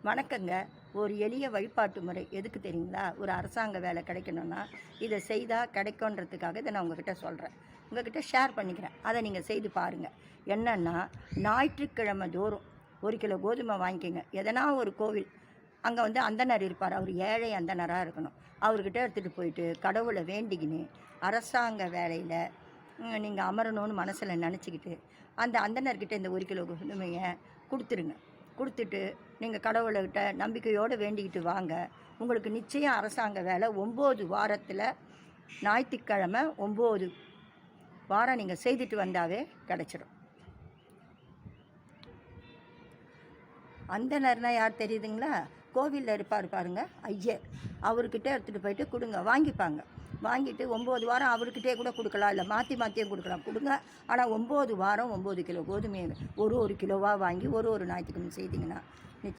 வணக்கங்க. ஒரு எளிய வழிபாட்டு முறை எதுக்கு தெரியுங்களா? ஒரு அரசாங்க வேலை கிடைக்கணும்னா, இதை செய்தால் கிடைக்குன்றதுக்காக இதை நான் உங்ககிட்ட சொல்கிறேன். உங்ககிட்ட ஷேர் பண்ணிக்கிறேன். அதை நீங்கள் செய்து பாருங்கள். என்னென்னா, ஞாயிற்றுக்கிழமை தோறும் 1 கிலோ கோதுமை வாங்கிக்கோங்க. எதனா ஒரு கோவில், அங்கே வந்து அந்தணர் இருப்பார். அவர் ஏழை அந்தணராக இருக்கணும். அவர்கிட்ட எடுத்துகிட்டு போயிட்டு கடவுளை வேண்டிக்கின்னு அரசாங்க வேலையில் நீங்கள் அமரணும்னு மனசில் நினச்சிக்கிட்டு அந்த அந்தணர்கிட்ட இந்த 1 கிலோ கோதுமையை கொடுத்துருங்க. கொடுத்துட்டு நீங்கள் கடவுள்கிட்ட நம்பிக்கையோடு வேண்டிக்கிட்டு வாங்க. உங்களுக்கு நிச்சயம் அரசாங்க வேலை 9 வாரத்தில் ஞாயிற்றுக்கிழமை 9 வாரம் நீங்கள் செய்துட்டு வந்தாவே கிடச்சிடும். அந்தணர்னால் யார் தெரியுதுங்களா? கோவிலில் இருப்பார் பாருங்க, ஐயர். அவர்கிட்ட எடுத்துகிட்டு போயிட்டு கொடுங்க, வாங்கிப்பாங்க. வாங்கிட்டு 9 வாரம் அவர்கிட்டே கூட கொடுக்கலாம், இல்லை மாற்றியும் கொடுக்கலாம். கொடுங்க. ஆனால் 9 வாரம் 9 கிலோ கோதுமையை ஒரு கிலோவாக வாங்கி ஒரு ஞாயிற்றுக்கிழமை செய்திங்கன்னா